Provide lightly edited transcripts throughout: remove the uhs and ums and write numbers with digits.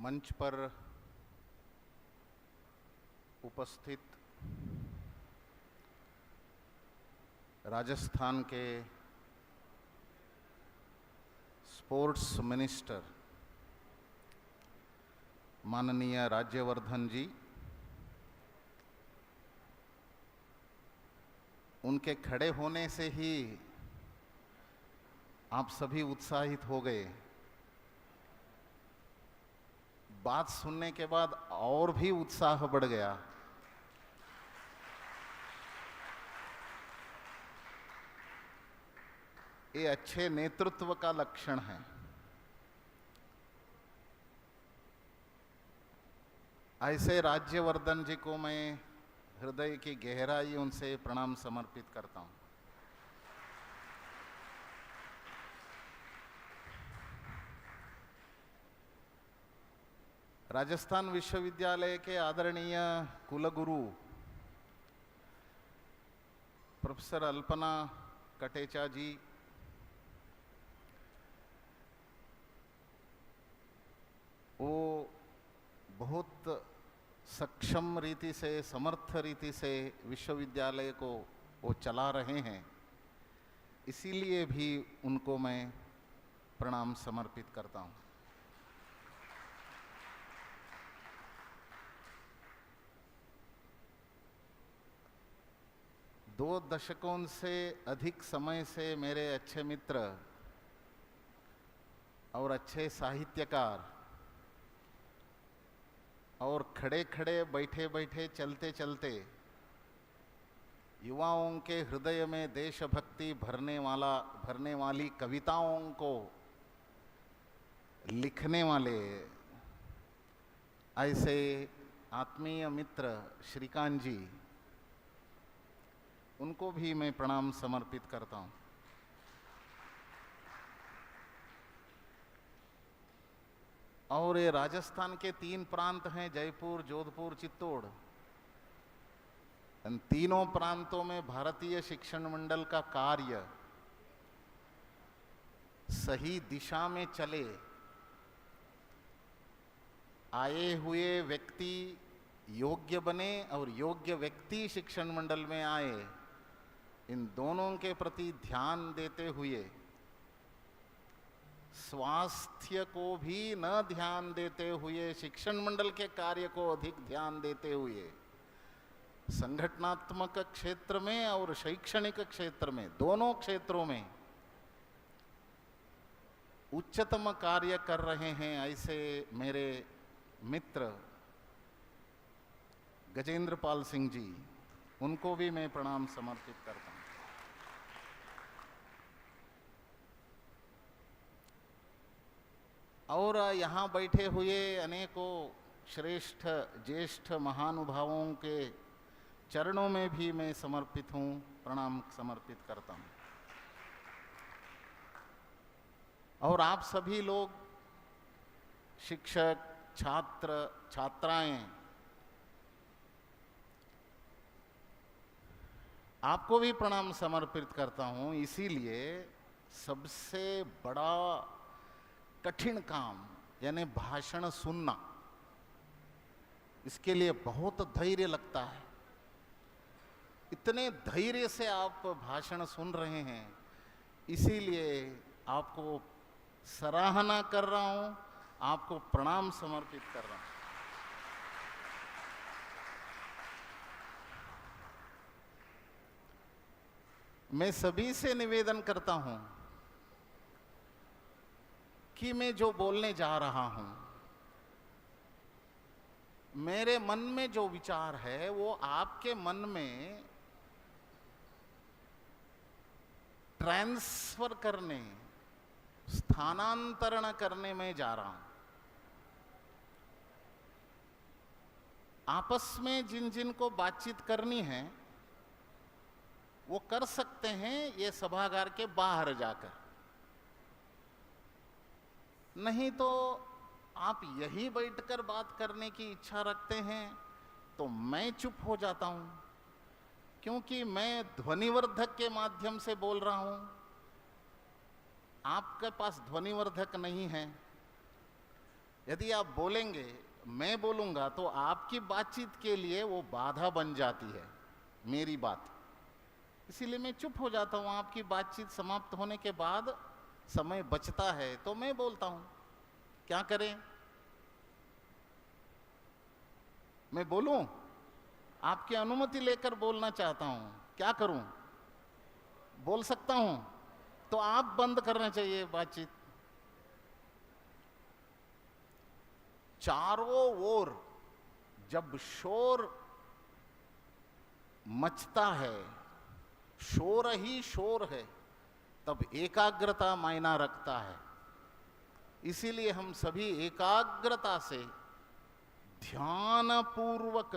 मंच पर उपस्थित राजस्थान के स्पोर्ट्स मिनिस्टर माननीय राज्यवर्धन जी, उनके खड़े होने से ही आप सभी उत्साहित हो गए। बात सुनने के बाद और भी उत्साह बढ़ गया। ये अच्छे नेतृत्व का लक्षण है। ऐसे राज्यवर्धन जी को मैं हृदय की गहराई उनसे प्रणाम समर्पित करता हूं। राजस्थान विश्वविद्यालय के आदरणीय कुलगुरु प्रोफेसर अल्पना कटेचा जी, वो बहुत सक्षम रीति से, समर्थ रीति से विश्वविद्यालय को वो चला रहे हैं, इसीलिए भी उनको मैं प्रणाम समर्पित करता हूं। दो दशकों से अधिक समय से मेरे अच्छे मित्र और अच्छे साहित्यकार और खड़े खड़े, बैठे बैठे, चलते चलते युवाओं के हृदय में देशभक्ति भरने वाली कविताओं को लिखने वाले ऐसे आत्मीय मित्र श्रीकांत जी, उनको भी मैं प्रणाम समर्पित करता हूं। और ये राजस्थान के 3 प्रांत हैं, जयपुर, जोधपुर, चित्तौड़। इन तीनों प्रांतों में भारतीय शिक्षण मंडल का कार्य सही दिशा में चले, आए हुए व्यक्ति योग्य बने और योग्य व्यक्ति शिक्षण मंडल में आए, इन दोनों के प्रति ध्यान देते हुए, स्वास्थ्य को भी न ध्यान देते हुए, शिक्षण मंडल के कार्य को अधिक ध्यान देते हुए, संगठनात्मक क्षेत्र में और शैक्षणिक क्षेत्र में, दोनों क्षेत्रों में उच्चतम कार्य कर रहे हैं, ऐसे मेरे मित्र गजेंद्र पाल सिंह जी, उनको भी मैं प्रणाम समर्पित करता हूं। और यहाँ बैठे हुए अनेकों श्रेष्ठ ज्येष्ठ महानुभावों के चरणों में भी मैं समर्पित हूँ, प्रणाम समर्पित करता हूँ। और आप सभी लोग, शिक्षक, छात्र, छात्राएं, आपको भी प्रणाम समर्पित करता हूँ। इसीलिए सबसे बड़ा कठिन काम यानी भाषण सुनना, इसके लिए बहुत धैर्य लगता है। इतने धैर्य से आप भाषण सुन रहे हैं, इसीलिए आपको सराहना कर रहा हूं, आपको प्रणाम समर्पित कर रहा हूं। मैं सभी से निवेदन करता हूं कि मैं जो बोलने जा रहा हूं, मेरे मन में जो विचार है वो आपके मन में ट्रांसफर करने, स्थानांतरण करने में जा रहा हूं। आपस में जिन जिन को बातचीत करनी है वो कर सकते हैं ये सभागार के बाहर जाकर, नहीं तो आप यही बैठकर बात करने की इच्छा रखते हैं तो मैं चुप हो जाता हूं, क्योंकि मैं ध्वनिवर्धक के माध्यम से बोल रहा हूं, आपके पास ध्वनिवर्धक नहीं है। यदि आप बोलेंगे, मैं बोलूंगा, तो आपकी बातचीत के लिए वो बाधा बन जाती है मेरी बात। इसीलिए मैं चुप हो जाता हूं। आपकी बातचीत समाप्त होने के बाद समय बचता है तो मैं बोलता हूं। क्या करें? मैं बोलूं? आपकी अनुमति लेकर बोलना चाहता हूं। क्या करूं? बोल सकता हूं? तो आप बंद करना चाहिए बातचीत। चारों ओर जब शोर मचता है, शोर ही शोर है, तब एकाग्रता मायना रखता है। इसीलिए हम सभी एकाग्रता से ध्यान पूर्वक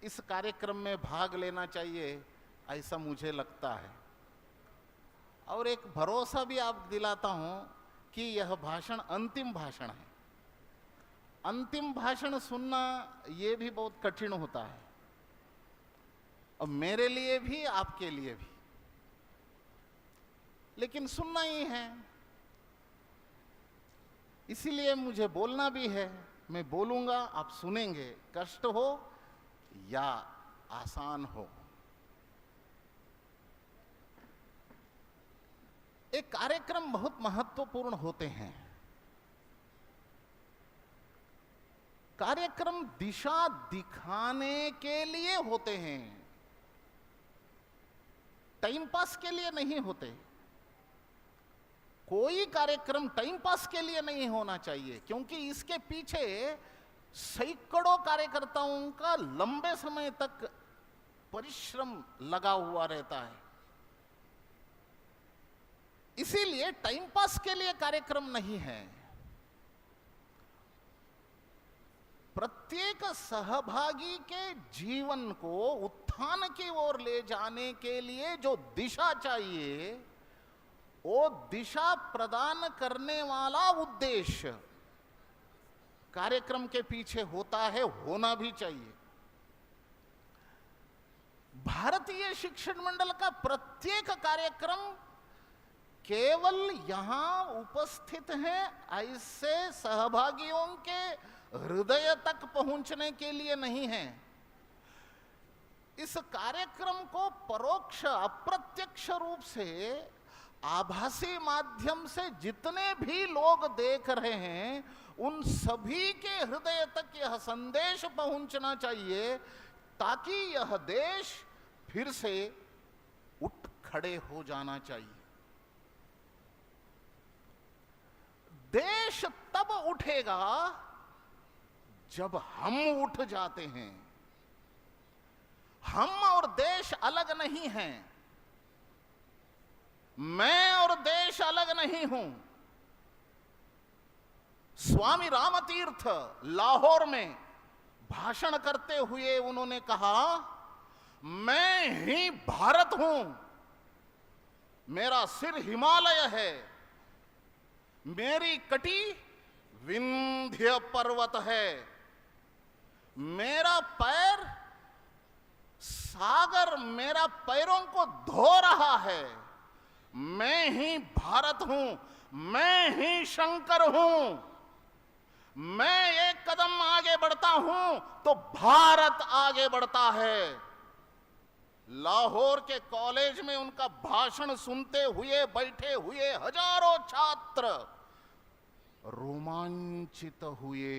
इस कार्यक्रम में भाग लेना चाहिए, ऐसा मुझे लगता है। और एक भरोसा भी आप दिलाता हूं कि यह भाषण अंतिम भाषण है। अंतिम भाषण सुनना ये भी बहुत कठिन होता है, और मेरे लिए भी, आपके लिए भी, लेकिन सुनना ही है। इसीलिए मुझे बोलना भी है। मैं बोलूंगा, आप सुनेंगे, कष्ट हो या आसान हो। एक कार्यक्रम बहुत महत्वपूर्ण होते हैं। कार्यक्रम दिशा दिखाने के लिए होते हैं, टाइम पास के लिए नहीं होते। कोई कार्यक्रम टाइम पास के लिए नहीं होना चाहिए, क्योंकि इसके पीछे सैकड़ों कार्यकर्ताओं का लंबे समय तक परिश्रम लगा हुआ रहता है। इसीलिए टाइम पास के लिए कार्यक्रम नहीं है। प्रत्येक सहभागी के जीवन को उत्थान की ओर ले जाने के लिए जो दिशा चाहिए, वो दिशा प्रदान करने वाला उद्देश्य कार्यक्रम के पीछे होता है, होना भी चाहिए। भारतीय शिक्षण मंडल का प्रत्येक कार्यक्रम केवल यहां उपस्थित हैं ऐसे सहभागियों के हृदय तक पहुंचने के लिए नहीं है। इस कार्यक्रम को परोक्ष अप्रत्यक्ष रूप से आभासी माध्यम से जितने भी लोग देख रहे हैं, उन सभी के हृदय तक यह संदेश पहुंचना चाहिए, ताकि यह देश फिर से उठ खड़े हो जाना चाहिए। देश तब उठेगा जब हम उठ जाते हैं। हम और देश अलग नहीं हैं। मैं और देश अलग नहीं हूं। स्वामी रामतीर्थ लाहौर में भाषण करते हुए उन्होंने कहा, मैं ही भारत हूं, मेरा सिर हिमालय है, मेरी कटी विंध्य पर्वत है, मेरा पैर सागर मेरा पैरों को धो रहा है, मैं ही भारत हूं, मैं ही शंकर हूं। मैं एक कदम आगे बढ़ता हूं तो भारत आगे बढ़ता है। लाहौर के कॉलेज में उनका भाषण सुनते हुए बैठे हुए हजारों छात्र रोमांचित हुए।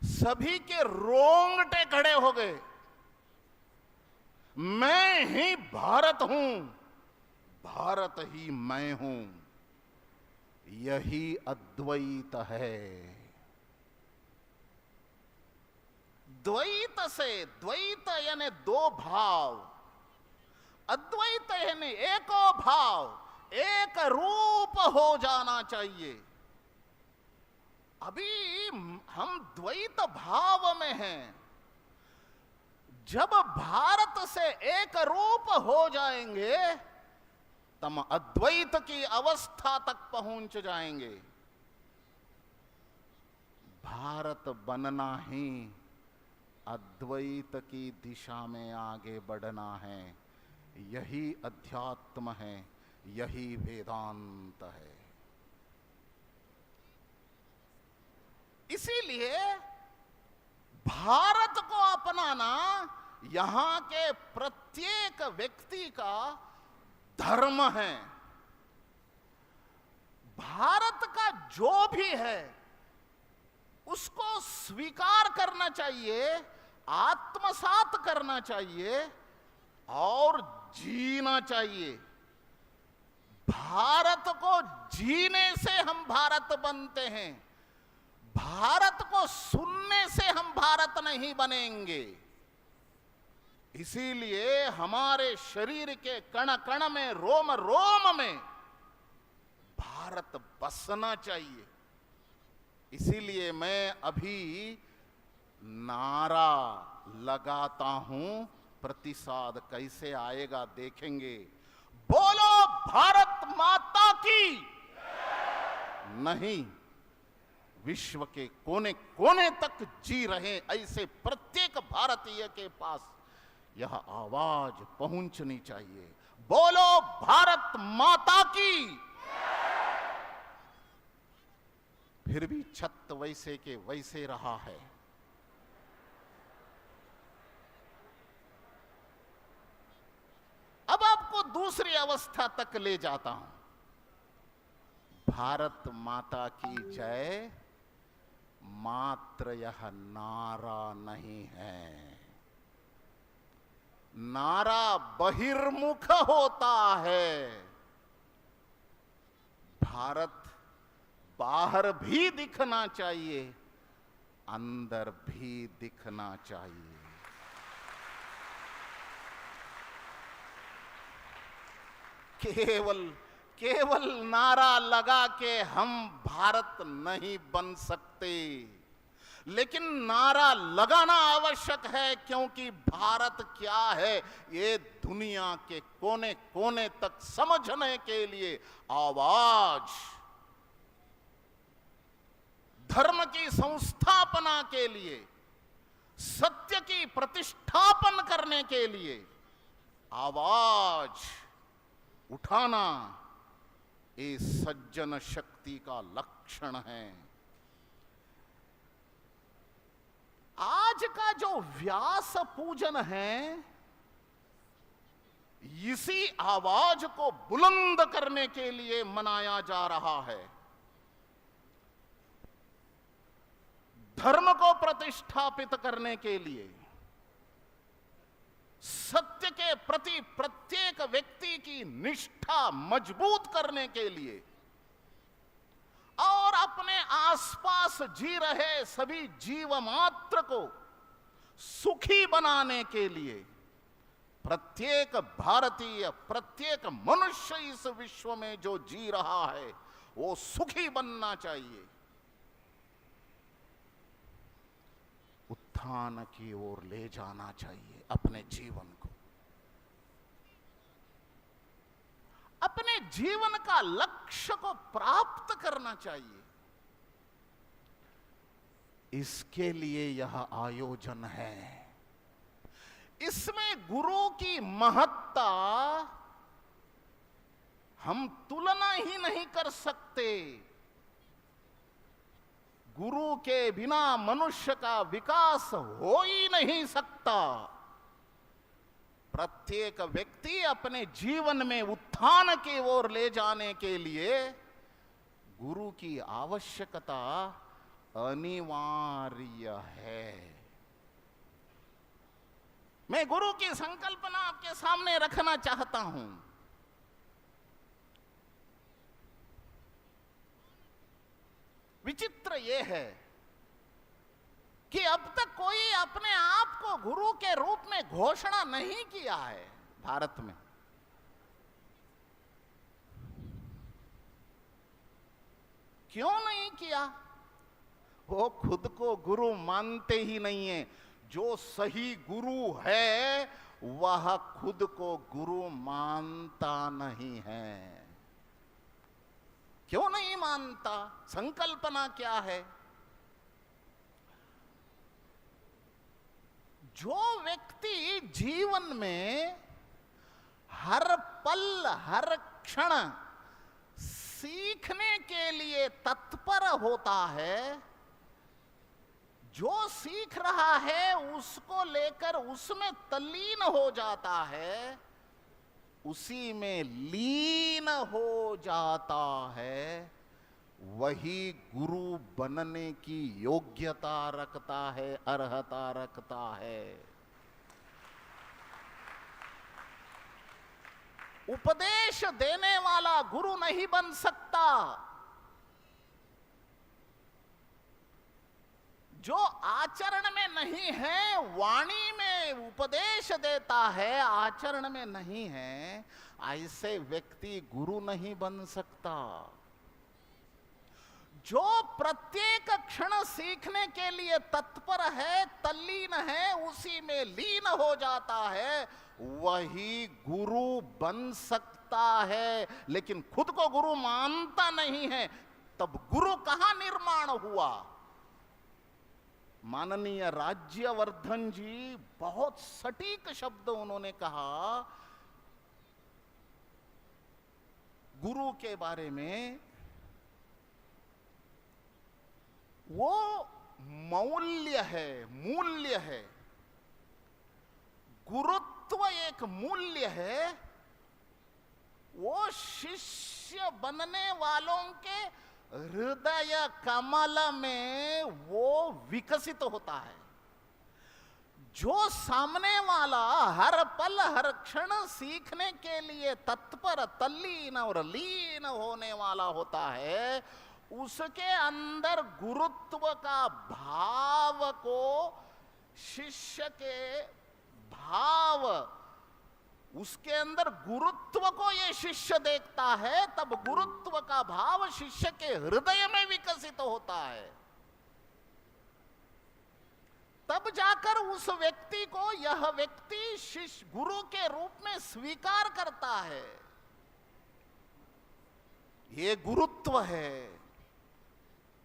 सभी के रोंगटे खड़े हो गए। मैं ही भारत हूं, भारत ही मैं हूं, यही अद्वैत है। द्वैत से, द्वैत यानी दो भाव, अद्वैत यानी एको भाव, एक रूप हो जाना चाहिए। अभी हम द्वैत भाव में हैं। जब भारत से एक रूप हो जाएंगे, तब अद्वैत की अवस्था तक पहुंच जाएंगे। भारत बनना ही अद्वैत की दिशा में आगे बढ़ना है। यही अध्यात्म है, यही वेदांत है। इसीलिए भारत को अपनाना यहां के प्रत्येक व्यक्ति का धर्म है। भारत का जो भी है उसको स्वीकार करना चाहिए, आत्मसात करना चाहिए और जीना चाहिए। भारत को जीने से हम भारत बनते हैं, भारत को सुनने से हम भारत नहीं बनेंगे। इसीलिए हमारे शरीर के कण कण में, रोम रोम में भारत बसना चाहिए। इसीलिए मैं अभी नारा लगाता हूं, प्रतिसाद कैसे आएगा देखेंगे। बोलो भारत माता की। नहीं, विश्व के कोने कोने तक जी रहे ऐसे प्रत्येक भारतीय के पास यह आवाज पहुंचनी चाहिए। बोलो भारत माता की। फिर भी छत वैसे के वैसे रहा है। अब आपको दूसरी अवस्था तक ले जाता हूं। भारत माता की जय मात्र यह नारा नहीं है, नारा बहिर्मुख होता है। भारत बाहर भी दिखना चाहिए, अंदर भी दिखना चाहिए। केवल नारा लगा के हम भारत नहीं बन सकते, लेकिन नारा लगाना आवश्यक है, क्योंकि भारत क्या है ये दुनिया के कोने कोने तक समझने के लिए आवाज, धर्म की संस्थापना के लिए, सत्य की प्रतिष्ठापन करने के लिए आवाज उठाना ये सज्जन शक्ति का लक्षण है। आज का जो व्यास पूजन है, इसी आवाज को बुलंद करने के लिए मनाया जा रहा है। धर्म को प्रतिष्ठापित करने के लिए, सत्य के प्रति प्रत्येक व्यक्ति की निष्ठा मजबूत करने के लिए और अपने आसपास जी रहे सभी जीव मात्र को सुखी बनाने के लिए प्रत्येक भारतीय, प्रत्येक मनुष्य इस विश्व में जो जी रहा है वो सुखी बनना चाहिए, उत्थान की ओर ले जाना चाहिए अपने जीवन को। अपने जीवन का लक्ष्य को प्राप्त करना चाहिए। इसके लिए यह आयोजन है। इसमें गुरु की महत्ता हम तुलना ही नहीं कर सकते। गुरु के बिना मनुष्य का विकास हो ही नहीं सकता। प्रत्येक व्यक्ति अपने जीवन में उत्थान की ओर ले जाने के लिए गुरु की आवश्यकता अनिवार्य है। मैं गुरु की संकल्पना आपके सामने रखना चाहता हूं। विचित्र यह है कि अब तक कोई अपने आप को गुरु के रूप में घोषणा नहीं किया है भारत में। क्यों नहीं किया? वो खुद को गुरु मानते ही नहीं है। जो सही गुरु है वह खुद को गुरु मानता नहीं है। क्यों नहीं मानता? संकल्पना क्या है? जो व्यक्ति जीवन में हर पल हर क्षण सीखने के लिए तत्पर होता है, जो सीख रहा है उसको लेकर उसमें तल्लीन हो जाता है, उसी में लीन हो जाता है, वही गुरु बनने की योग्यता रखता है, अर्हता रखता है। उपदेश देने वाला गुरु नहीं बन सकता। जो आचरण में नहीं है, वाणी में उपदेश देता है, आचरण में नहीं है, ऐसे व्यक्ति गुरु नहीं बन सकता। जो प्रत्येक क्षण सीखने के लिए तत्पर है, तल्लीन है, उसी में लीन हो जाता है, वही गुरु बन सकता है। लेकिन खुद को गुरु मानता नहीं है, तब गुरु कहां निर्माण हुआ? माननीय राज्यवर्धन जी बहुत सटीक शब्द उन्होंने कहा गुरु के बारे में। वो मौल्य है, मूल्य है। गुरुत्व एक मूल्य है। वो शिष्य बनने वालों के हृदय कमल में वो विकसित होता है। जो सामने वाला हर पल हर क्षण सीखने के लिए तत्पर, तल्लीन और लीन होने वाला होता है, उसके अंदर गुरुत्व का भाव को, शिष्य के भाव, उसके अंदर गुरुत्व को ये शिष्य देखता है, तब गुरुत्व का भाव शिष्य के हृदय में विकसित होता है। तब जाकर उस व्यक्ति को यह व्यक्ति शिष्य गुरु के रूप में स्वीकार करता है। ये गुरुत्व है।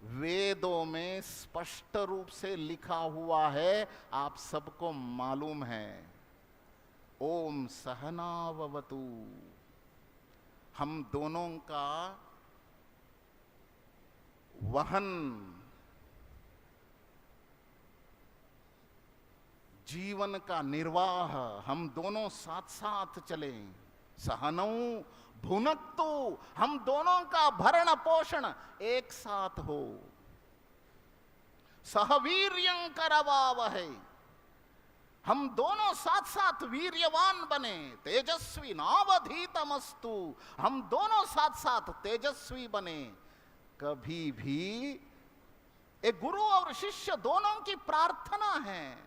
वेदों में स्पष्ट रूप से लिखा हुआ है, आप सबको मालूम है। ओम सहनाववतु। हम दोनों का वहन, जीवन का निर्वाह, हम दोनों साथ साथ चलें। सहनौ भुनक्तु, हम दोनों का भरण पोषण एक साथ हो। सहवीर्यं करवावहै, हम दोनों साथ साथ वीर्यवान बने। तेजस्वी नावधीतमस्तु, हम दोनों साथ साथ तेजस्वी बने। कभी भी एक गुरु और शिष्य दोनों की प्रार्थना है।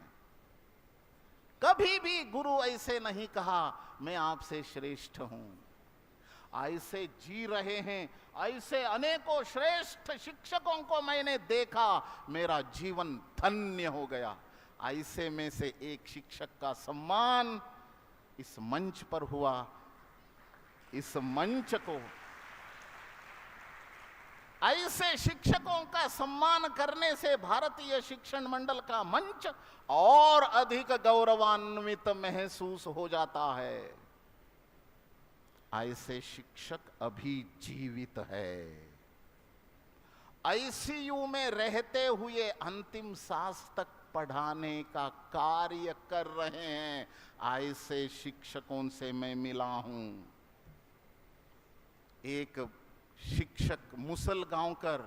कभी भी गुरु ऐसे नहीं कहा मैं आपसे श्रेष्ठ हूं। ऐसे जी रहे हैं, ऐसे अनेकों श्रेष्ठ शिक्षकों को मैंने देखा, मेरा जीवन धन्य हो गया। ऐसे में से एक शिक्षक का सम्मान इस मंच पर हुआ। इस मंच को, ऐसे शिक्षकों का सम्मान करने से भारतीय शिक्षण मंडल का मंच और अधिक गौरवान्वित महसूस हो जाता है। ऐसे शिक्षक अभी जीवित है। आईसीयू में रहते हुए अंतिम सांस तक पढ़ाने का कार्य कर रहे हैं। ऐसे शिक्षकों से मैं मिला हूं। एक शिक्षक मुसलगांवकर,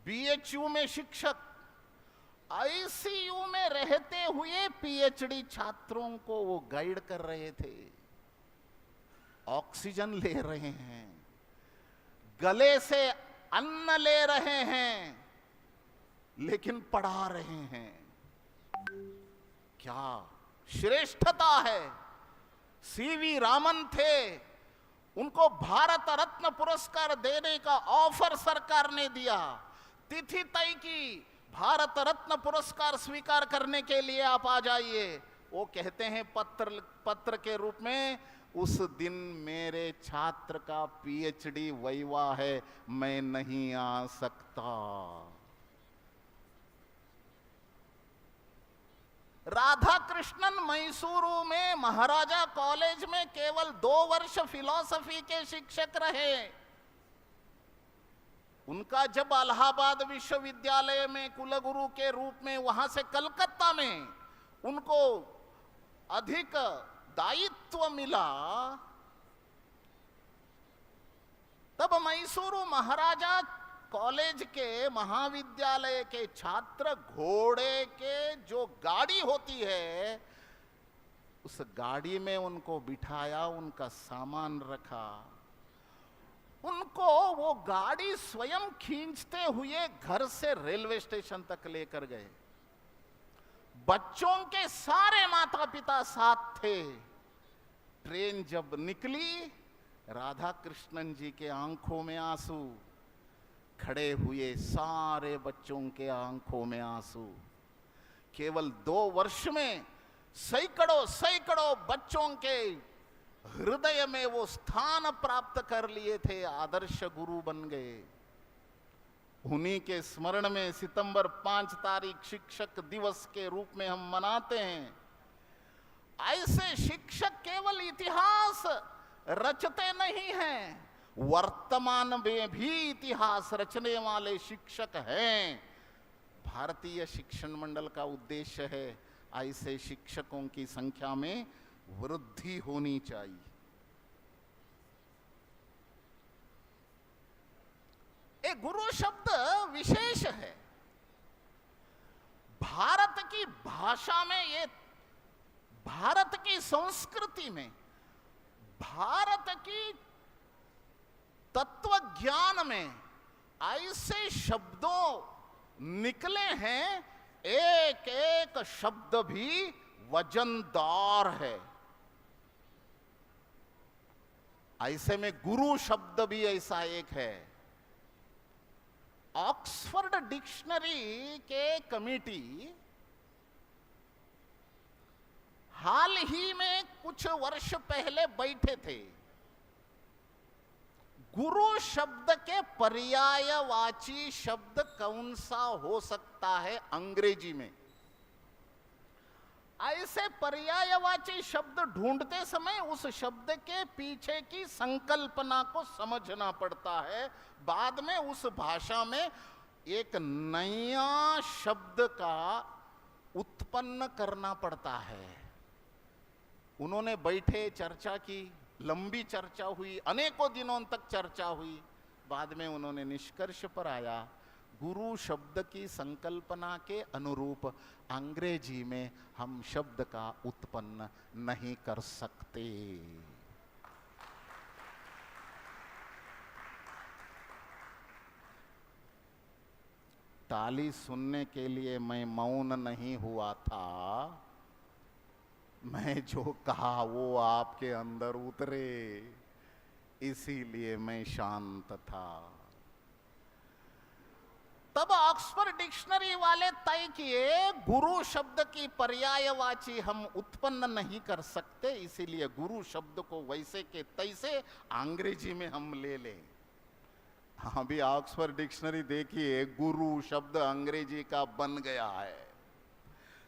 बीएचयू में शिक्षक, आईसीयू में रहते हुए पीएचडी छात्रों को वो गाइड कर रहे थे। ऑक्सीजन ले रहे हैं, गले से अन्न ले रहे हैं, लेकिन पढ़ा रहे हैं। क्या श्रेष्ठता है। सीवी रामन थे, उनको भारत रत्न पुरस्कार देने का ऑफर सरकार ने दिया। तिथि तय की, भारत रत्न पुरस्कार स्वीकार करने के लिए आप आ जाइए। वो कहते हैं पत्र के रूप में, उस दिन मेरे छात्र का पीएचडी वैवा है, मैं नहीं आ सकता। राधा कृष्ण राधाकृष्णन मैसूरू में महाराजा कॉलेज में केवल 2 वर्ष फिलॉसफी के शिक्षक रहे। उनका जब इलाहाबाद विश्वविद्यालय में कुलगुरु के रूप में, वहां से कलकत्ता में उनको अधिक दायित्व मिला, तब मैसूरू महाराजा कॉलेज के महाविद्यालय के छात्र घोड़े के जो गाड़ी होती है, उस गाड़ी में उनको बिठाया, उनका सामान रखा, उनको वो गाड़ी स्वयं खींचते हुए घर से रेलवे स्टेशन तक लेकर गए। बच्चों के सारे माता पिता साथ थे। ट्रेन जब निकली, राधा कृष्णन जी के आंखों में आंसू, खड़े हुए सारे बच्चों के आंखों में आंसू। केवल 2 वर्ष में सैकड़ों सैकड़ों बच्चों के हृदय में वो स्थान प्राप्त कर लिए थे, आदर्श गुरु बन गए। उन्हीं के स्मरण में सितंबर 5 तारीख शिक्षक दिवस के रूप में हम मनाते हैं। ऐसे शिक्षक केवल इतिहास रचते नहीं हैं, वर्तमान में भी इतिहास रचने वाले शिक्षक हैं। भारतीय शिक्षण मंडल का उद्देश्य है ऐसे शिक्षकों की संख्या में वृद्धि होनी चाहिए। एक गुरु शब्द विशेष है। भारत की भाषा में, ये भारत की संस्कृति में, भारत की तत्व ज्ञान में ऐसे शब्दों निकले हैं, एक एक शब्द भी वजनदार है। ऐसे में गुरु शब्द भी ऐसा एक है। ऑक्सफोर्ड डिक्शनरी के कमेटी हाल ही में कुछ वर्ष पहले बैठे थे। गुरु शब्द के पर्यायवाची शब्द कौन सा हो सकता है अंग्रेजी में? ऐसे पर्यायवाची शब्द ढूंढते समय उस शब्द के पीछे की संकल्पना को समझना पड़ता है। बाद में उस भाषा में एक नया शब्द का उत्पन्न करना पड़ता है। उन्होंने बैठे, चर्चा की, लंबी चर्चा हुई, अनेकों दिनों तक चर्चा हुई। बाद में उन्होंने निष्कर्ष पर आया, गुरु शब्द की संकल्पना के अनुरूप अंग्रेजी में हम शब्द का उत्पन्न नहीं कर सकते। ताली सुनने के लिए मैं मौन नहीं हुआ था, मैं जो कहा वो आपके अंदर उतरे, इसीलिए मैं शांत था। तब ऑक्सफोर्ड डिक्शनरी वाले तय किए, गुरु शब्द की पर्यायवाची हम उत्पन्न नहीं कर सकते, इसीलिए गुरु शब्द को वैसे के तैसे अंग्रेजी में हम ले लें। हाँ, भी ऑक्सफोर्ड डिक्शनरी देखिए, गुरु शब्द अंग्रेजी का बन गया है।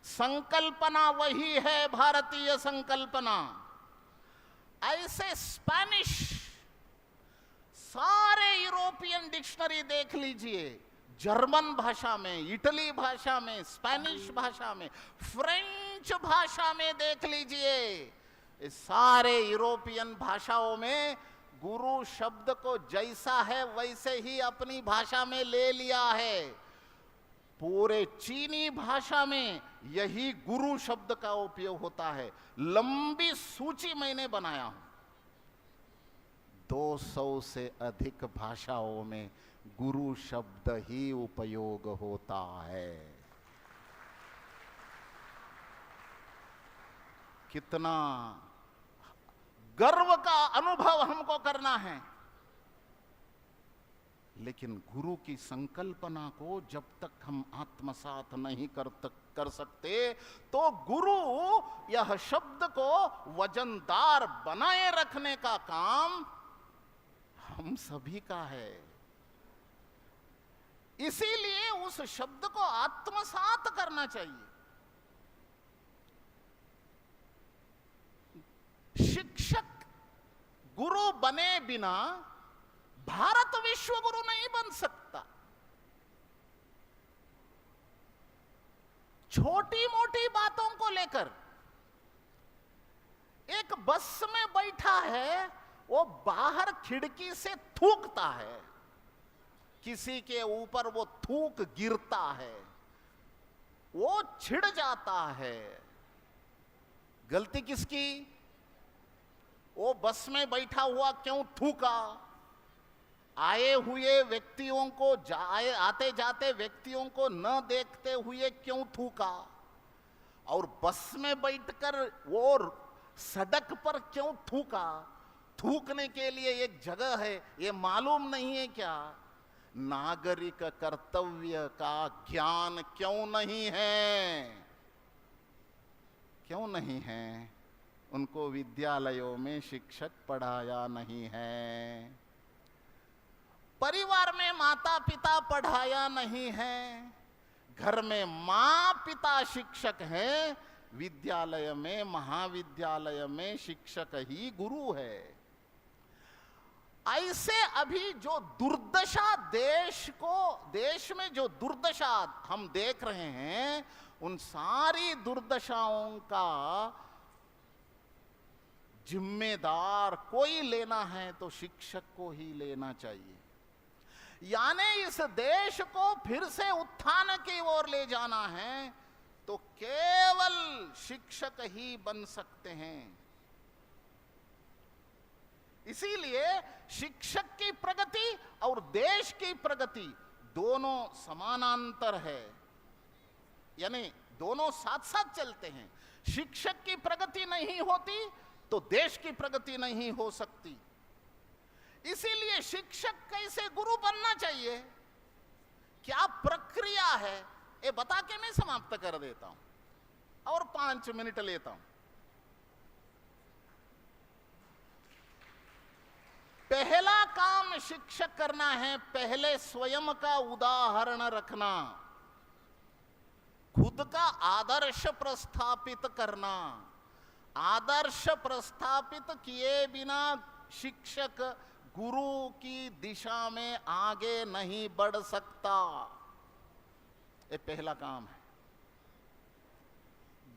संकल्पना वही है, भारतीय संकल्पना। ऐसे स्पेनिश, सारे यूरोपियन डिक्शनरी देख लीजिए, जर्मन भाषा में, इटली भाषा में, स्पेनिश भाषा में, फ्रेंच भाषा में देख लीजिए, सारे यूरोपियन भाषाओं में गुरु शब्द को जैसा है वैसे ही अपनी भाषा में ले लिया है। पूरे चीनी भाषा में यही गुरु शब्द का उपयोग होता है। लंबी सूची मैंने बनाया हूं, 200 से अधिक भाषाओं में गुरु शब्द ही उपयोग होता है। कितना गर्व का अनुभव हमको करना है। लेकिन गुरु की संकल्पना को जब तक हम आत्मसात नहीं कर सकते, तो गुरु यह शब्द को वजनदार बनाए रखने का काम हम सभी का है। इसीलिए उस शब्द को आत्मसात करना चाहिए। बिना भारत विश्व गुरु नहीं बन सकता। छोटी मोटी बातों को लेकर, एक बस में बैठा है, वो बाहर खिड़की से थूकता है, किसी के ऊपर वो थूक गिरता है, वो छिड़ जाता है, गलती किसकी? वो बस में बैठा हुआ क्यों थूका? आए हुए व्यक्तियों को, आते जाते व्यक्तियों को न देखते हुए क्यों थूका? और बस में बैठकर वो सड़क पर क्यों थूका? थूकने के लिए एक जगह है, ये मालूम नहीं है क्या? नागरिक कर्तव्य का ज्ञान क्यों नहीं है? क्यों नहीं है? उनको विद्यालयों में शिक्षक पढ़ाया नहीं है, परिवार में माता पिता पढ़ाया नहीं है, घर में माँ पिता शिक्षक हैं, विद्यालय में, महाविद्यालय में शिक्षक ही गुरु है। ऐसे अभी जो दुर्दशा देश में जो दुर्दशा हम देख रहे हैं, उन सारी दुर्दशाओं का जिम्मेदार कोई लेना है तो शिक्षक को ही लेना चाहिए। यानी इस देश को फिर से उत्थान की ओर ले जाना है तो केवल शिक्षक ही बन सकते हैं। इसीलिए शिक्षक की प्रगति और देश की प्रगति दोनों समानांतर है, यानी दोनों साथ साथ चलते हैं। शिक्षक की प्रगति नहीं होती तो देश की प्रगति नहीं हो सकती। इसीलिए शिक्षक कैसे गुरु बनना चाहिए, क्या प्रक्रिया है, ये बता के मैं समाप्त कर देता हूं और 5 मिनट लेता हूं। पहला काम शिक्षक करना है, पहले स्वयं का उदाहरण रखना, खुद का आदर्श प्रस्थापित करना। आदर्श प्रस्थापित किए बिना शिक्षक गुरु की दिशा में आगे नहीं बढ़ सकता। ये पहला काम है।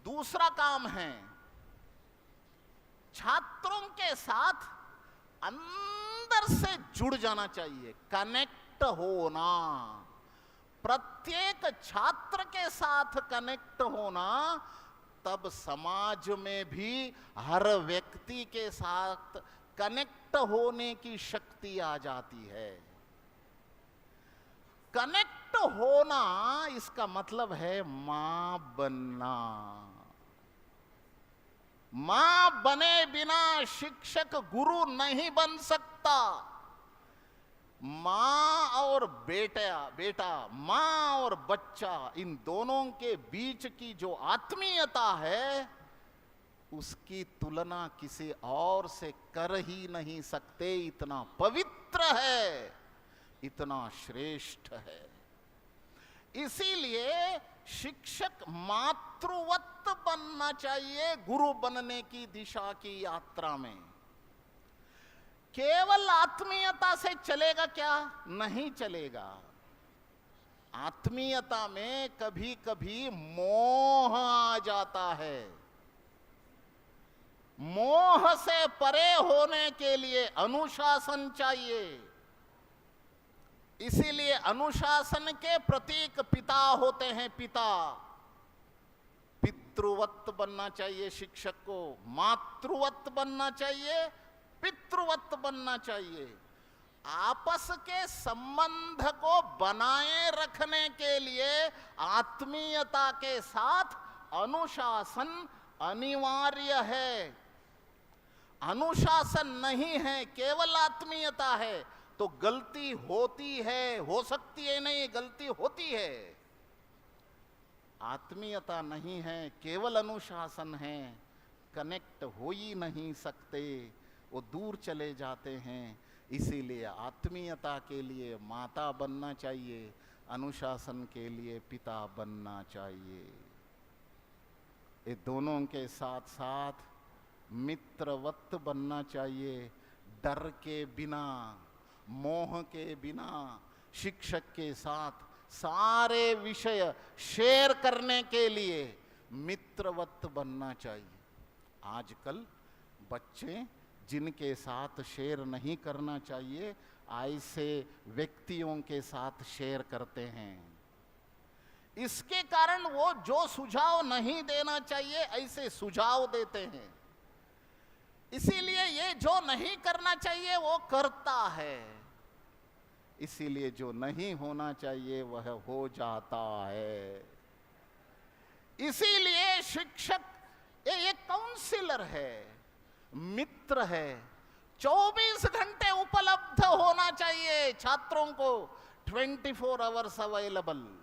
दूसरा काम है छात्रों के साथ अंदर से जुड़ जाना चाहिए, कनेक्ट होना। प्रत्येक छात्र के साथ कनेक्ट होना, तब समाज में भी हर व्यक्ति के साथ कनेक्ट होने की शक्ति आ जाती है। कनेक्ट होना इसका मतलब है मां बनना। मां बने बिना शिक्षक गुरु नहीं बन सकता। मां और बेटा, मां और बच्चा, इन दोनों के बीच की जो आत्मीयता है, उसकी तुलना किसी और से कर ही नहीं सकते। इतना पवित्र है, इतना श्रेष्ठ है। इसीलिए शिक्षक मातृवत बनना चाहिए गुरु बनने की दिशा की यात्रा में। केवल आत्मीयता से चलेगा क्या? नहीं चलेगा। आत्मीयता में कभी कभी मोह आ जाता है। मोह से परे होने के लिए अनुशासन चाहिए। इसीलिए अनुशासन के प्रतीक पिता होते हैं। पितृवत बनना चाहिए शिक्षक को, मातृवत बनना चाहिए, पितृवत बनना चाहिए। आपस के संबंध को बनाए रखने के लिए आत्मीयता के साथ अनुशासन अनिवार्य है। अनुशासन नहीं है, केवल आत्मीयता है तो गलती होती है, हो सकती है नहीं, गलती होती है। आत्मीयता नहीं है, केवल अनुशासन है, कनेक्ट हो ही नहीं सकते, वो दूर चले जाते हैं। इसीलिए आत्मीयता के लिए माता बनना चाहिए, अनुशासन के लिए पिता बनना चाहिए। ये दोनों के साथ साथ मित्रवत बनना चाहिए, डर के बिना, मोह के बिना शिक्षक के साथ सारे विषय शेयर करने के लिए मित्रवत बनना चाहिए। आजकल बच्चे जिनके साथ शेयर नहीं करना चाहिए, ऐसे व्यक्तियों के साथ शेयर करते हैं। इसके कारण वो जो सुझाव नहीं देना चाहिए ऐसे सुझाव देते हैं। इसीलिए ये जो नहीं करना चाहिए वो करता है, इसीलिए जो नहीं होना चाहिए वह हो जाता है। इसीलिए शिक्षक एक काउंसलर है, मित्र है, 24 घंटे उपलब्ध होना चाहिए छात्रों को, 24 आवर्स अवेलेबल।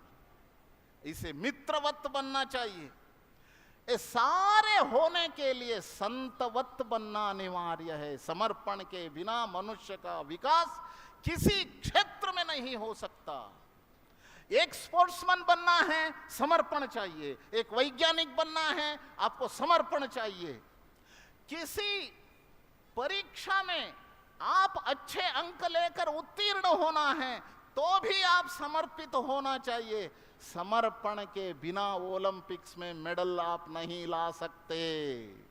इसे मित्रवत बनना चाहिए। ये सारे होने के लिए संतवत बनना अनिवार्य है। समर्पण के बिना मनुष्य का विकास किसी क्षेत्र में नहीं हो सकता। एक स्पोर्ट्समैन बनना है, समर्पण चाहिए। एक वैज्ञानिक बनना है, आपको समर्पण चाहिए। किसी परीक्षा में आप अच्छे अंक लेकर उत्तीर्ण होना है तो भी आप समर्पित होना चाहिए। समर्पण के बिना ओलंपिक्स में मेडल आप नहीं ला सकते।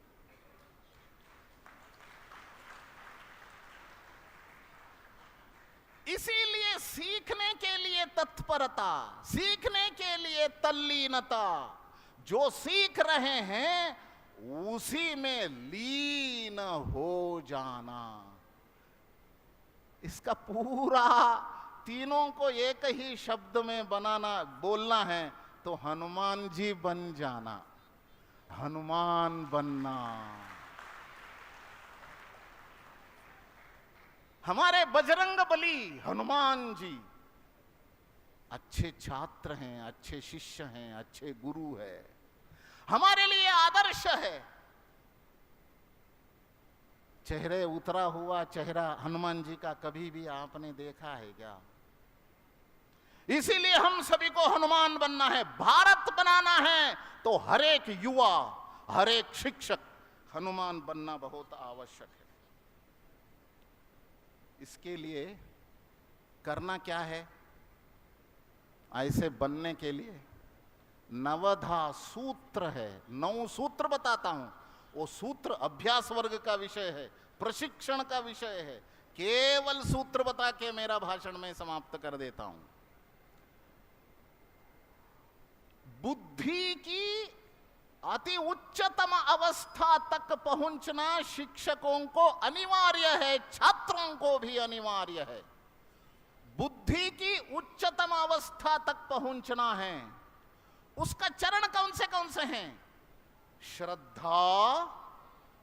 इसीलिए सीखने के लिए तत्परता, सीखने के लिए तल्लीनता, जो सीख रहे हैं उसी में लीन हो जाना। इसका पूरा तीनों को एक ही शब्द में बोलना है तो हनुमान जी बन जाना, हनुमान बनना। हमारे बजरंग बली हनुमान जी अच्छे छात्र हैं, अच्छे शिष्य हैं, अच्छे गुरु है, हमारे लिए आदर्श है। चेहरे उतरा हुआ चेहरा हनुमान जी का कभी भी आपने देखा है क्या? इसीलिए हम सभी को हनुमान बनना है। भारत बनाना है तो हर एक युवा, हर एक शिक्षक हनुमान बनना बहुत आवश्यक है। इसके लिए करना क्या है? ऐसे बनने के लिए नवधा सूत्र है, 9 सूत्र बताता हूं। वो सूत्र अभ्यास वर्ग का विषय है, प्रशिक्षण का विषय है। केवल सूत्र बता के मेरा भाषण में समाप्त कर देता हूं। बुद्धि की अति उच्चतम अवस्था तक पहुंचना शिक्षकों को अनिवार्य है, छात्रों को भी अनिवार्य है। बुद्धि की उच्चतम अवस्था तक पहुंचना है। उसका चरण कौन से हैं? श्रद्धा,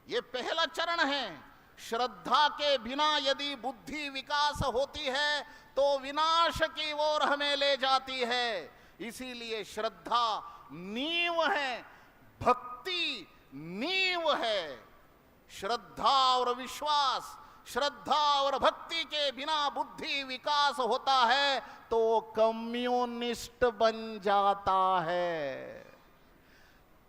ये पहला चरण है। श्रद्धा के बिना यदि बुद्धि विकास होती है तो विनाश की ओर हमें ले जाती है। इसीलिए श्रद्धा नींव है, भक्ति नींव है। श्रद्धा और विश्वास, श्रद्धा और भक्ति के बिना बुद्धि विकास होता है तो कम्युनिस्ट बन जाता है।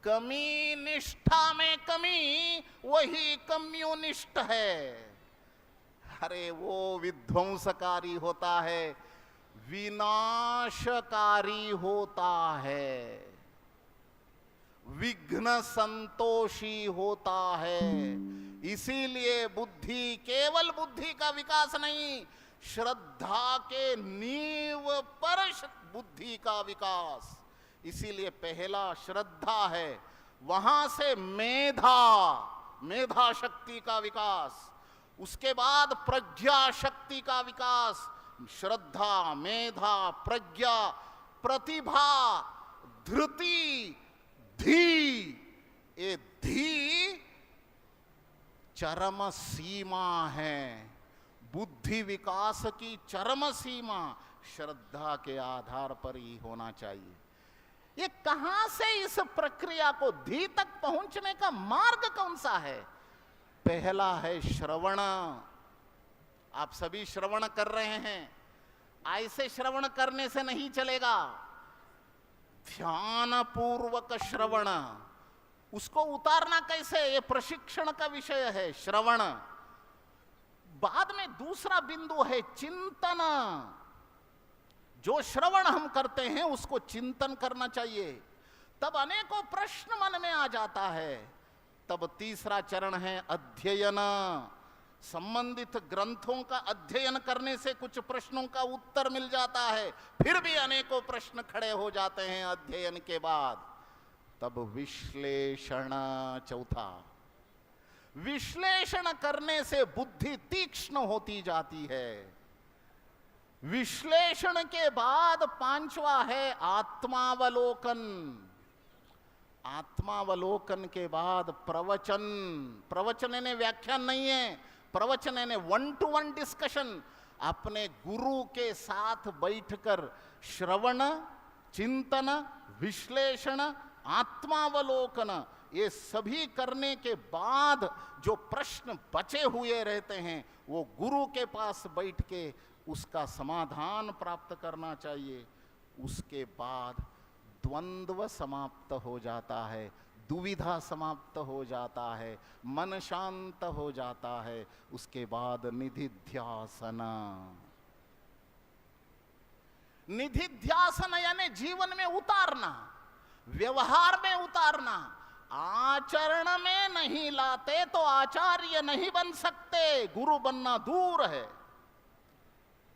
कमी निष्ठा में कमी, वही कम्युनिस्ट है। अरे वो विध्वंसकारी होता है, विनाशकारी होता है, विघ्न संतोषी होता है। इसीलिए बुद्धि, केवल बुद्धि का विकास नहीं, श्रद्धा के नींव पर बुद्धि का विकास। इसीलिए पहला श्रद्धा है, वहां से मेधा शक्ति का विकास, उसके बाद प्रज्ञा शक्ति का विकास। श्रद्धा, मेधा, प्रज्ञा, प्रतिभा, धृति, धी। ये धी चरम सीमा है। बुद्धि विकास की चरम सीमा श्रद्धा के आधार पर ही होना चाहिए। ये कहां से इस प्रक्रिया को धी तक पहुंचने का मार्ग कौन सा है? पहला है श्रवण। आप सभी श्रवण कर रहे हैं, ऐसे श्रवण करने से नहीं चलेगा। ध्यान पूर्वक श्रवण, उसको उतारना कैसे? ये प्रशिक्षण का विषय है। श्रवण, बाद में दूसरा बिंदु है चिंतन। जो श्रवण हम करते हैं उसको चिंतन करना चाहिए, तब अनेकों प्रश्न मन में आ जाता है। तब तीसरा चरण है अध्ययन। संबंधित ग्रंथों का अध्ययन करने से कुछ प्रश्नों का उत्तर मिल जाता है, फिर भी अनेकों प्रश्न खड़े हो जाते हैं अध्ययन के बाद। तब विश्लेषण चौथा। विश्लेषण करने से बुद्धि तीक्ष्ण होती जाती है। विश्लेषण के बाद पांचवा है आत्मावलोकन। आत्मावलोकन के बाद प्रवचन। प्रवचन यानी व्याख्यान नहीं है, प्रवचन यानी 1-to-1 डिस्कशन। अपने गुरु के साथ बैठकर श्रवण, चिंतन, विश्लेषण, आत्मावलोकन, ये सभी करने के बाद जो प्रश्न बचे हुए रहते हैं वो गुरु के पास बैठ के उसका समाधान प्राप्त करना चाहिए। उसके बाद द्वंद्व समाप्त हो जाता है, दुविधा समाप्त हो जाता है, मन शांत हो जाता है। उसके बाद निधिध्यासन। निधिध्यासन यानी जीवन में उतारना, व्यवहार में उतारना। आचरण में नहीं लाते तो आचार्य नहीं बन सकते, गुरु बनना दूर है।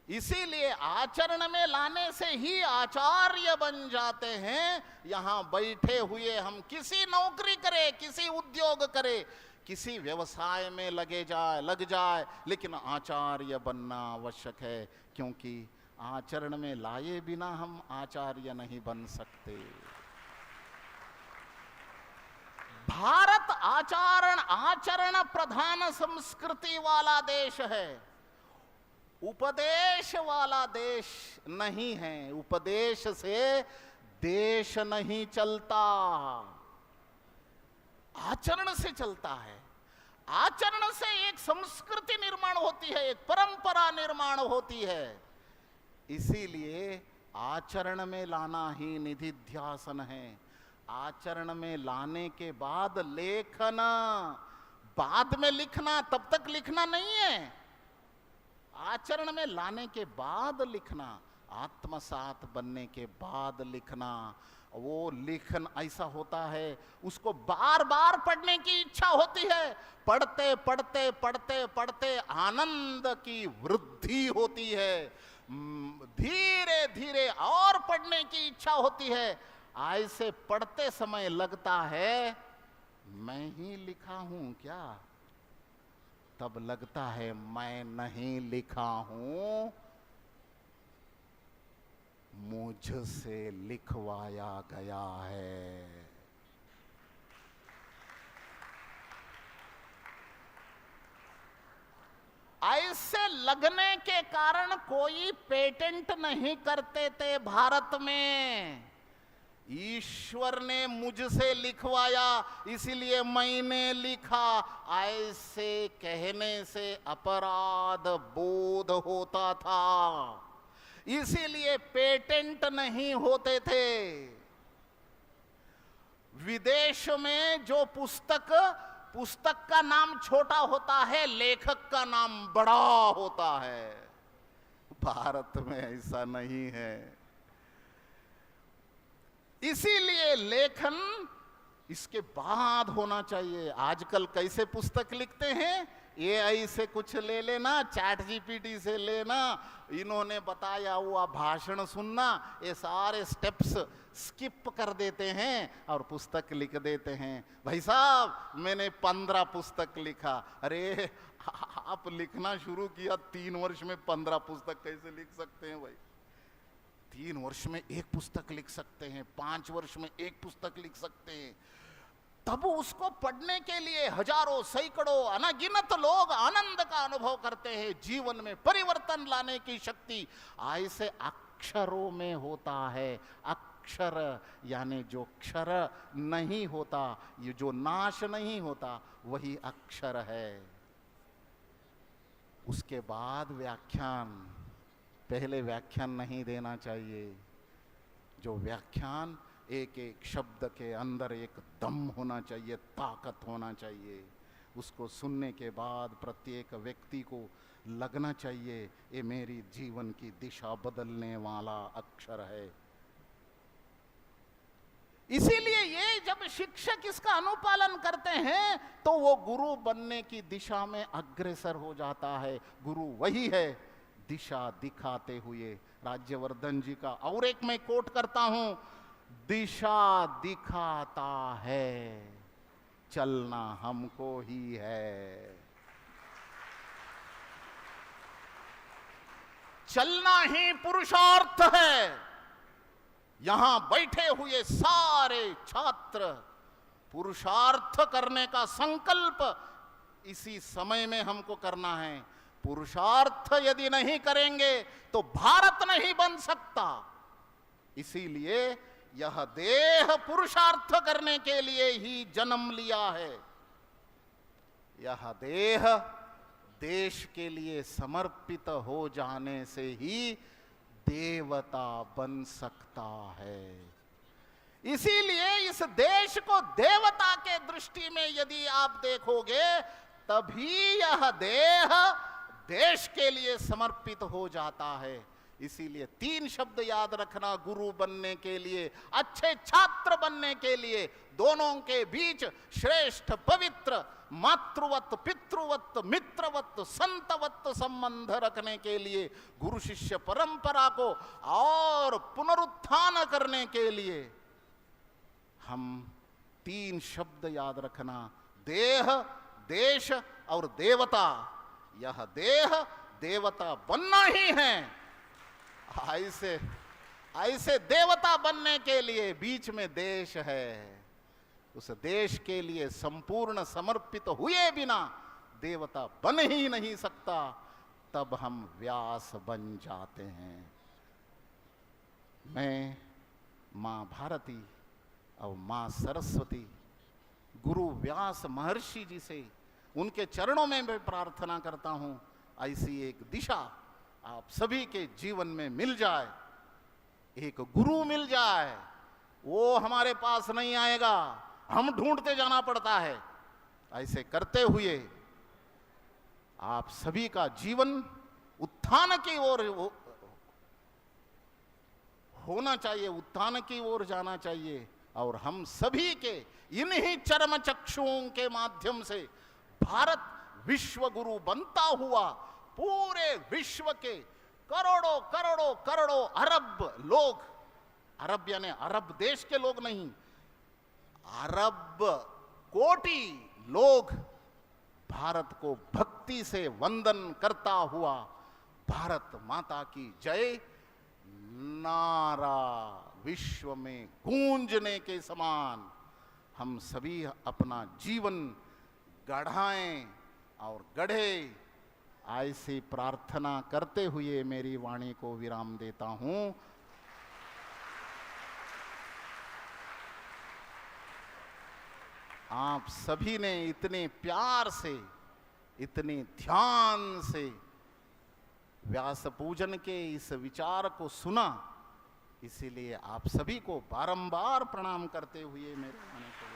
इसीलिए आचरण में लाने से ही आचार्य बन जाते हैं। यहां बैठे हुए हम किसी नौकरी करे, किसी उद्योग करे, किसी व्यवसाय में लग जाए, लेकिन आचार्य बनना आवश्यक है, क्योंकि आचरण में लाए बिना हम आचार्य नहीं बन सकते। भारत आचरण प्रधान संस्कृति वाला देश है, उपदेश वाला देश नहीं है। उपदेश से देश नहीं चलता, आचरण से चलता है। आचरण से एक संस्कृति निर्माण होती है, एक परंपरा निर्माण होती है। इसीलिए आचरण में लाना ही निधिध्यासन है। आचरण में लाने के बाद लेखन, बाद में लिखना, तब तक लिखना नहीं है। आचरण में लाने के बाद लिखना, आत्मसात बनने के बाद लिखना। वो लेखन ऐसा होता है, उसको बार बार पढ़ने की इच्छा होती है। पढ़ते पढ़ते पढ़ते पढ़ते आनंद की वृद्धि होती है, धीरे धीरे और पढ़ने की इच्छा होती है। ऐसे पढ़ते समय लगता है मैं ही लिखा हूं क्या, तब लगता है मैं नहीं लिखा हूं, मुझसे लिखवाया गया है। ऐसे लगने के कारण कोई पेटेंट नहीं करते थे भारत में। ईश्वर ने मुझसे लिखवाया इसीलिए मैंने लिखा, ऐसे कहने से अपराध बोध होता था, इसीलिए पेटेंट नहीं होते थे। विदेश में जो पुस्तक का नाम छोटा होता है, लेखक का नाम बड़ा होता है। भारत में ऐसा नहीं है। इसीलिए लेखन इसके बाद होना चाहिए। आजकल कैसे पुस्तक लिखते हैं, एआई से कुछ ले लेना, चैट जीपीटी से लेना, इन्होंने बताया हुआ भाषण सुनना, ये सारे स्टेप्स स्किप कर देते हैं और पुस्तक लिख देते हैं। भाई साहब मैंने 15 पुस्तक लिखा। अरे आप लिखना शुरू किया 3 वर्ष में 15 पुस्तक कैसे लिख सकते हैं भाई? 3 वर्ष में 1 पुस्तक लिख सकते हैं, 5 वर्ष में 1 पुस्तक लिख सकते हैं। तब उसको पढ़ने के लिए हजारों सैकड़ों अनगिनत लोग आनंद का अनुभव करते हैं। जीवन में परिवर्तन लाने की शक्ति ऐसे अक्षरों में होता है। अक्षर यानी जो क्षर नहीं होता, ये जो नाश नहीं होता, वही अक्षर है। उसके बाद व्याख्यान। पहले व्याख्यान नहीं देना चाहिए। जो व्याख्यान, एक एक शब्द के अंदर एक दम होना चाहिए, ताकत होना चाहिए। उसको सुनने के बाद प्रत्येक व्यक्ति को लगना चाहिए ये मेरी जीवन की दिशा बदलने वाला अक्षर है। इसीलिए ये जब शिक्षक इसका अनुपालन करते हैं तो वो गुरु बनने की दिशा में अग्रसर हो जाता है। गुरु वही है दिशा दिखाते हुए। राज्यवर्धन जी का और एक मैं कोट करता हूं, दिशा दिखाता है, चलना हमको ही है। चलना ही पुरुषार्थ है। यहां बैठे हुए सारे छात्र पुरुषार्थ करने का संकल्प इसी समय में हमको करना है। पुरुषार्थ यदि नहीं करेंगे तो भारत नहीं बन सकता। इसीलिए यह देह पुरुषार्थ करने के लिए ही जन्म लिया है। यह देह देश के लिए समर्पित हो जाने से ही देवता बन सकता है। इसीलिए इस देश को देवता के दृष्टि में यदि आप देखोगे तभी यह देह देश के लिए समर्पित हो जाता है। इसीलिए 3 शब्द याद रखना गुरु बनने के लिए, अच्छे छात्र बनने के लिए। दोनों के बीच श्रेष्ठ पवित्र मातृवत पितृवत मित्रवत संतवत संबंध रखने के लिए, गुरु शिष्य परंपरा को और पुनरुत्थान करने के लिए हम 3 शब्द याद रखना, देह देश और देवता। यह देह देवता बनना ही है। ऐसे देवता बनने के लिए बीच में देश है। उस देश के लिए संपूर्ण समर्पित हुए बिना देवता बन ही नहीं सकता। तब हम व्यास बन जाते हैं। मैं मां भारती और मां सरस्वती गुरु व्यास महर्षि जी से उनके चरणों में मैं प्रार्थना करता हूं, ऐसी एक दिशा आप सभी के जीवन में मिल जाए, एक गुरु मिल जाए। वो हमारे पास नहीं आएगा, हम ढूंढते जाना पड़ता है। ऐसे करते हुए आप सभी का जीवन उत्थान की ओर होना चाहिए, उत्थान की ओर जाना चाहिए। और हम सभी के इन्हीं चरम चक्षुओं के माध्यम से भारत विश्व गुरु बनता हुआ पूरे विश्व के करोड़ों करोड़ों करोड़ों अरब लोग, अरब यानी अरब देश के लोग नहीं, अरब कोटि लोग भारत को भक्ति से वंदन करता हुआ भारत माता की जय नारा विश्व में गूंजने के समान हम सभी अपना जीवन गढ़ाएं और गढ़े। ऐसी प्रार्थना करते हुए मेरी वाणी को विराम देता हूं। आप सभी ने इतने प्यार से, इतने ध्यान से व्यास पूजन के इस विचार को सुना, इसीलिए आप सभी को बारंबार प्रणाम करते हुए मेरे वाणी को